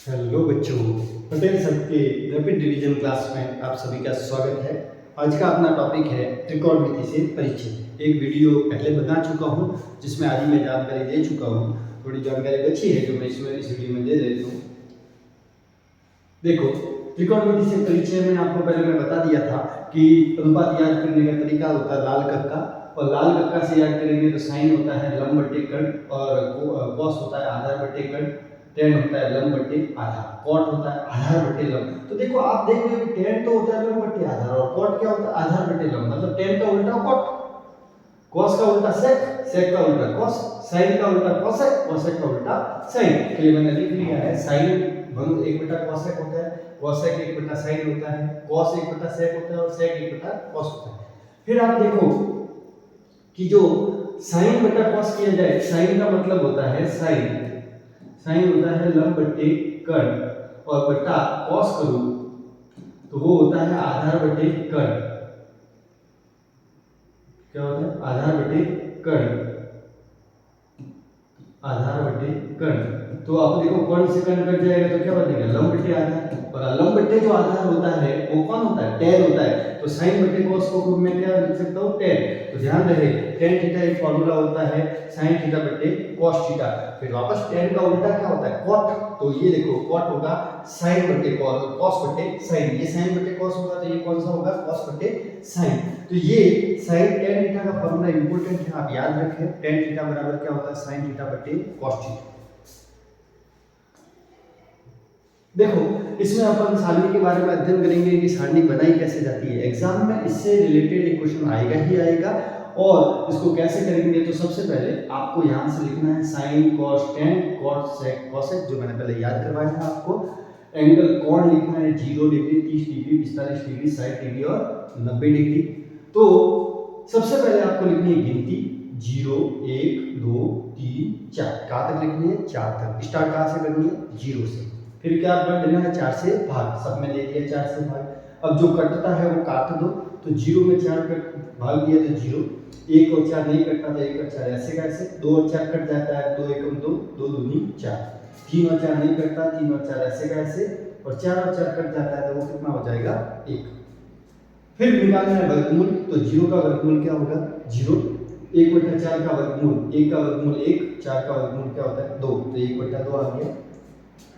Hello बच्चों, Patel sir के rapid division class में आप सभी का स्वागत है। आज का अपना टॉपिक है त्रिकोणमिति से परिचय। एक वीडियो पहले बना चुका हूं जिसमें आदि मैं जानकारी दे चुका हूं। थोड़ी जानकारी बची है जो मैं इस वीडियो में दे देता हूं। देखो, त्रिकोणमिति से परिचय में आपको पहले मैं बता दिया था कि अनुपात याद करने का तरीका होता है लाल कक्का, और लाल कक्का से याद करेंगे तो साइन होता है लंब बटे कर्ण, और कॉस होता है आधार बटे कर्ण, टेन होता है लंब बटे आधार, कॉट होता है आधार बटे लंब। तो देखो आप देख रहे हो टेन तो होता है लंब बटे आधार, और कॉट क्या होता है आधार बटे लंब। मतलब टेन का उल्टा कॉट, कॉस का उल्टा सेक, सेक का उल्टा कॉस, साइन का उल्टा कोसेक, कोसेक का उल्टा साइन। तो ये मैंने लिख लिया है। साइन भंग 1 बटा कोसेक होता है, कोसेक 1 बटा साइन होता है, कॉस 1 बटा सेक होता है, और सेक 1 बटा कॉस होता है। फिर आप देखो कि जो साइन बटा कॉस किया जाए, साइन का मतलब होता है साइन, साइन होता है लंब बटे कर्ण, और बटा कॉस करूं तो वो होता है आधार बटे कर्ण। क्या होता है आधार बटे कर्ण, आधार बटे कर्ण। तो आप देखो कर्ण से कर्ण कट जाएगा तो क्या बनेगा लंब बटे आधार, और लंब बटे जो आधार होता है वो कौन होता है टेन होता है। तो साइन बटे कॉस को मैं क्या लिख सकता हूं टेन। तो ध्यान रहे टेन थीटा एक फॉर्मूला होता है साइन थीटा बटे कॉस थीटा। फिर वापस टेन का उल्टा क्या होता है कॉट। तो ये देखो कॉट होगा साइन बटे कॉस बटे साइन, ये साइन बटे कॉस होगा तो ये कौन सा होगा कॉस बटे साइन। तो ये साइन टेन थीटा का फॉर्मूला इंपॉर्टेंट है, आप याद रखें। टेन थीटा बराबर क्या होता है साइन थीटा बटे कॉस थीटा। देखो इसमें अपन सारणी के बारे में अध्ययन करेंगे कि सारणी बनाई कैसे जाती है। एग्जाम में इससे रिलेटेड एक क्वेश्चन आएगा ही आएगा, और इसको कैसे करेंगे तो सबसे पहले आपको यहाँ से लिखना है sine cos tan cot sec cosec, जो मैंने पहले याद करवाया है आपको। एंगल कोण लिखना है 0 डिग्री, 30 डिग्री, 45 डिग्री, 60 डिग्री और 90 डिग्री। तो सबसे पहले आपको लिखनी है गिनती 0 1 2 3 4, कहाँ तक लिखनी है 4 तक। स्टार्ट कहाँ से करनी है 0 से, फिर क्या कर देना है 4 से भाग, सब में दे दिया 4 से भाग। अब जो कटता है वो काट दो, तो 0 में 4 कट भाग दिया तो 0, 1 और 4 नहीं कटता तो 1 और 4 ऐसे कैसे, 2 और 4 कट जाता है, 2 एकम 2, 2 दूनी 4, 3 और 4 नहीं कटता, 3 और 4 ऐसे कैसे, और 4 और 4 कट जाता है तो वो कितना हो जाएगा 1। फिर निकालना है वर्गमूल, तो 0 का वर्गमूल क्या होगा 0, 1 बटा 4 का वर्गमूल 1 का वर्गमूल 1, 4 का वर्गमूल क्या होता है 2, तो 1 बटा 2 आ गया।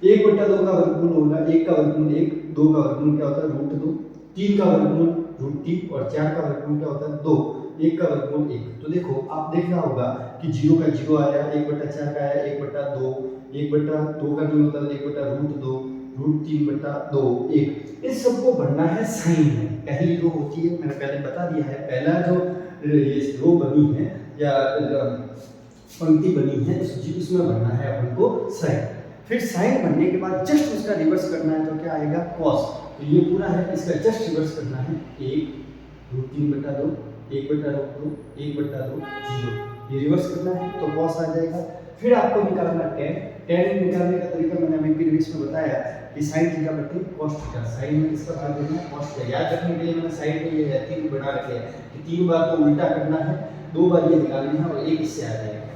1 बटा 2 का वर्गमूल होगा 1 का वर्गमूल 1, 2 का वर्गमूल क्या होता है √2, 3 का वर्गमूल √3, और 4 का वर्गमूल क्या होता है 2, 1 का वर्गमूल 1। तो देखो आप देखना होगा कि 0 का 0 आया, 1 बटा 4 का आया 1 बटा 2, 1 बटा 2 का नहीं होता 1 बटा √2, √3 बटा 2 1। इस सबको भरना है साइन में। पहली रो होती है, मैंने पहले बता दिया है, पहला जो ये रो बनी है या पंक्ति बनी है उसमें भरना है अपन को साइन। फिर साइन बनने के बाद जस्ट उसका रिवर्स करना है तो क्या आएगा कॉस। तो ये पूरा है, इसका जस्ट रिवर्स करना है 1 √3 बटा 2, 1 बटा √2, 1 बटा 2 0, ये रिवर्स करना है तो कॉस आ जाएगा। फिर आपको निकालना टेन, टेन निकालने का तरीका मैंने अभी प्रीवियस में बताया कि साइन थीटा बटे कॉस थीटा। साइन में किसका भाग देना है कॉस थीटा। याद रखने के लिए मैंने साइन में ये 3 बना रखे हैं कि 3 बार तो उल्टा करना है, 2 बार ये निकालना है, और 1 इससे आ जाएगा।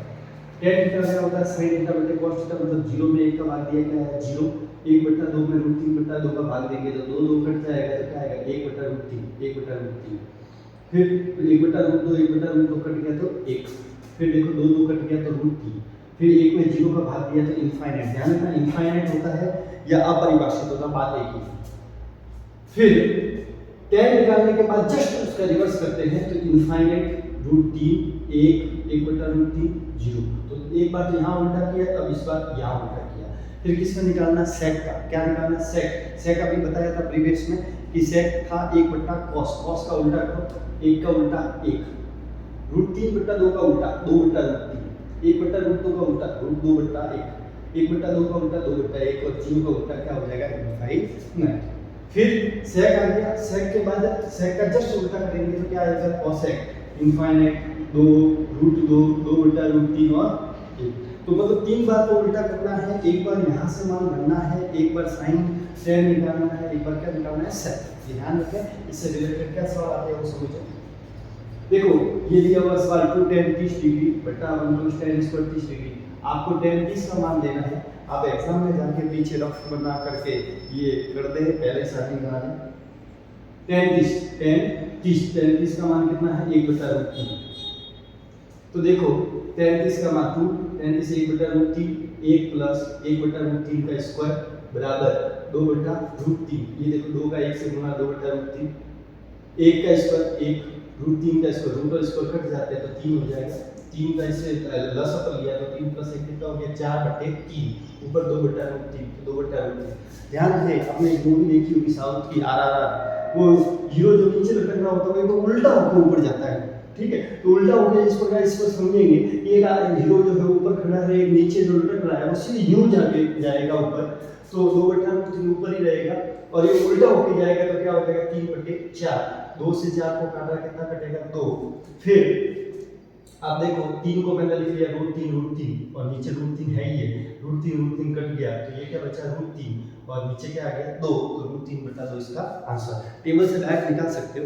टेन थीटा क्या होता है साइन थीटा बटे कॉस थीटा, मतलब 0 में 1 का भाग दिया क्या है 0, 1 बटा 2 में √3 बटा 2 का भाग देंगे तो 2 2 कट जाएगा तो क्या आएगा 1 बटा √3, 1 बटा √3। फिर 1 बटा √2, 1 बटा √2 कट गया तो 1, फिर देखो 2 2 कट गया तो √3, फिर 1 में 0 का भाग दिया तो इनफाइनाइट। ध्यान रखना इनफाइनाइट होता है या अपरिभाषित होता, बात एक ही। फिर टेन निकालने के बाद जस्ट उसका रिवर्स करते हैं तो इनफाइनाइट √3 1 बटा √3 0। तो एक बार तो यहाँ उल्टा किया, अब इस बार यहाँ उल्टा किया। फिर किसका निकालना सेक का, क्या निकालना सेक। सेक अभी बताया था प्रीवियस में कि सेक था 1 बटा कॉस, कॉस का उल्टा करो 1 का उल्टा 1, √3 बटा 2 का उल्टा 2 बटा √3, 1 बटा √2 का उल्टा √2 बटा 1, 1 बटा 2 का उल्टा 2 बटा 1, और 0 का उल्टा क्या हो जाएगा इनफाइनाइट। फिर सेक आ गया, सेक के बाद सेक का जस्ट उल्टा करेंगे तो क्या आएगा कॉसेक इनफाइनाइट 2 √2, 2 बटा √3 और 1। तो मतलब 3 बार तो उल्टा करना है, एक बार यहाँ से मान भरना है, एक बार साइन टेन निकालना है, एक बार क्या निकालना है सेक। ध्यान रखें, इससे रिलेटेड क्या सवाल आते हैं वो समझो। देखो ये दिया हुआ सवाल 2 tan 30 डिग्री बटा 1 2 tan स्क्वायर 30 डिग्री। आपको tan 30 का मान देना है, आप एग्जाम में जाके पीछे रफ बना करके ये कर दे, पहले सारणी बना दें। 10 30 का मान कितना है 1/√3। तो देखो 33 का मान 2, 33 1/√3, 1 प्लस 1/√3 का स्क्वायर बराबर 2/√3। ये देखो 2 का 1 से गुणा 2/√3, 1 का स्क्वायर 1, √3 का स्क्वायर, रूट और स्क्वायर कट जाते हैं तो 3 हो जाएगा। 3 का इससे लसा पर लिया तो 3 + 1 कितना हो गया 4/3, ऊपर 2/√3, 2/√3। ध्यान से आपने एक मूवी देखी होगी साउथ की RRR, वो हीरो जो नीचे लटक रहा होता है वो उल्टा होकर ऊपर जाता है, ठीक है। तो उल्टा होकर इस प्रकार इसको समझेंगे, एक हीरो जो है ऊपर खड़ा है, एक नीचे जो लटक रहा है वो सीधे यूं जाके जाएगा ऊपर, तो 2/√3 ऊपर ही रहेगा, और ये उल्टा होके जाएगा तो क्या हो जाएगा 3/4। 2 से 4 को काटा कितना कटेगा 2। फिर आप देखो 3 को मैंने लिख लिया √3 और नीचे √3 है ही है, √3 कट गया तो ये क्या बचा √3 और नीचे क्या आ गया 2, तो √3/2 इसका आंसर। टेबल से डायरेक्ट निकाल सकते हो।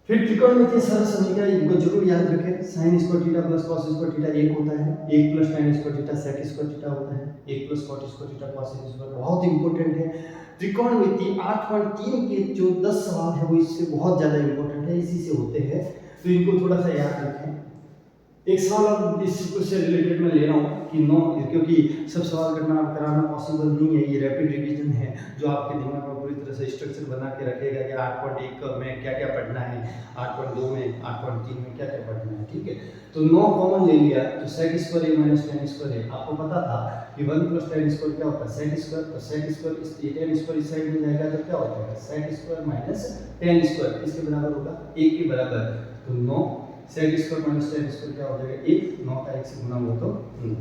फिर त्रिकोणमितीय सरल समीकरण इनको जरूर याद रखें। sin square theta plus cos square theta 1 होता है, 1 plus tan square theta sec square theta होता है, 1 plus cot square theta cos square, बहुत इंपॉर्टेंट है। त्रिकोणमिति 8.3 के जो 10 सवाल है वो इससे बहुत ज्यादा इंपॉर्टेंट है, इसी से होते हैं, तो इनको थोड़ा सा याद रखें। एक सवाल अब इससे रिलेटेड मैं ले रहा हूँ कि क्योंकि सब सवाल कराना पॉसिबल नहीं है, ये रैपिड रिवीजन है जो आपके दिमाग में पूरी तरह से स्ट्रक्चर बना के रखेगा कि 8.1 में क्या क्या पढ़ना है, 8.2 में, 8.3 में क्या क्या पढ़ना है, ठीक है। तो 9 कॉमन ले लिया तो sec square a minus tan square है, आपको पता था कि 1 प्लस tan स्क्वायर क्या होता है sec स्क्वायर, तो sec स्क्वायर tan स्क्वायर इस साइड में जाएगा तो क्या हो जाएगा sec square minus tan square, इसके बराबर होगा 1 के बराबर, तो 9 sec square minus tan square क्या हो जाएगा 1, 9 का 1 से गुना हो तो 9।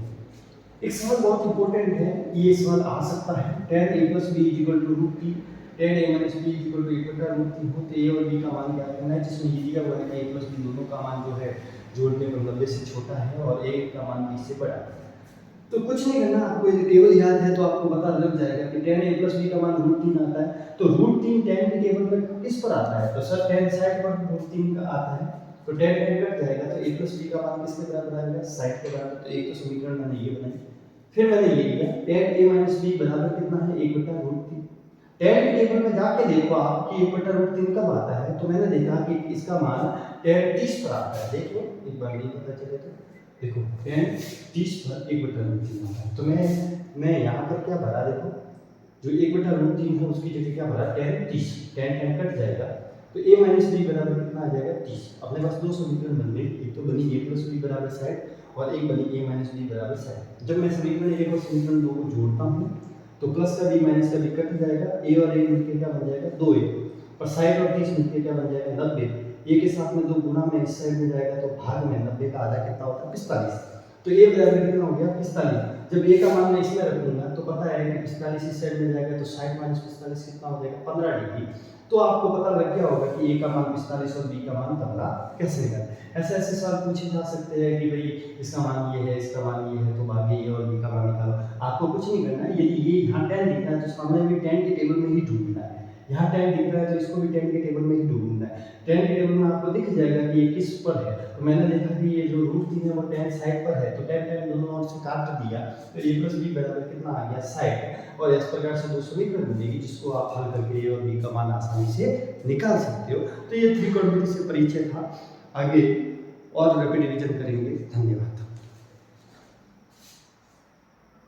एक सवाल बहुत इंपॉर्टेंट है, ये सवाल आ सकता है, tan a + b = √3, tan a - b = 1/√3 हो, तो a और b का मान क्या करना है, जिसमें ये दिया हुआ है कि a + b दोनों का मान जो है जोड़ने पर 90 से छोटा है और a का मान b से बड़ा है। तो कुछ नहीं करना, आपको ये टेबल याद है तो आपको पता लग जाएगा कि tan a + b का मान √3 आता है, तो √3 tan की टेबल में किस पर आता है, तो सर tan साइड पर √3 का आता है, तो tan कट जाएगा तो a + b का मान किसके बराबर आएगा साइड के बराबर, तो एक तो समीकरण मैंने ये बनाई। फिर मैंने ये लिया tan a - b बराबर कितना है 1/√3। tan की टेबल में जाके देखो आप कि 1/√3 कब आता है, तो मैंने देखा कि इसका मान tan 30 पर आता है। देखो एक बार नहीं पता चले तो देखो tan 30 पर 1/√3 आता है, तो मैं यहाँ पर क्या भरा, देखो जो 1/√3 है उसकी जगह क्या भरा tan 30, tan कट जाएगा तो a - b बराबर कितना आ जाएगा 30। अपने पास दो समीकरण बन गए, एक तो बनी a + b बराबर साइड और एक बनी a - b बराबर साइड। जब मैं समीकरण 1 और समीकरण 2 को जोड़ता हूँ तो प्लस का b माइनस का b कट जाएगा, a और a मिलकर क्या बन जाएगा 2a, और साइड और 30 मिलकर क्या बन जाएगा 90, a के साथ में 2 गुना में इस साइड में जाएगा तो भाग में 90 का आधा कितना होता है 45, तो a बराबर कितना हो गया 45। जब a का मान मैं इसमें रखूंगा तो पता है कि 45 इस साइड में जाएगा तो साइड माइनस 45 कितना हो जाएगा 15 डिग्री, तो आपको पता लग गया होगा कि a का मान 45 और b का मान 15 कैसे निकालें। ऐसे सवाल पूछे जा सकते हैं कि भाई इसका मान ये है, इसका मान ये है, तो भागे a और b का मान निकालो। आपको कुछ नहीं करना है, यदि ये यहाँ tan दिख रहा है तो इस मामले में tan की टेबल में ही ढूंढना है, यहाँ tan दिख रहा है तो इसको भी tan की टेबल में ही ढूंढना है। tan की टेबल में आपको दिख जाएगा कि ये किस पर है, तो मैंने देखा कि ये जो √3 है वो tan साइड पर है, तो tan दोनों ओर से काट दिया तो a + b बराबर कितना आ गया साइड, और इस प्रकार से दो समीकरण बनेगी जिसको आप हल करके a और b का मान आसानी से निकाल सकते हो। तो ये त्रिकोणमिति से परिचय था, आगे और रैपिड रिवीजन करेंगे। धन्यवाद।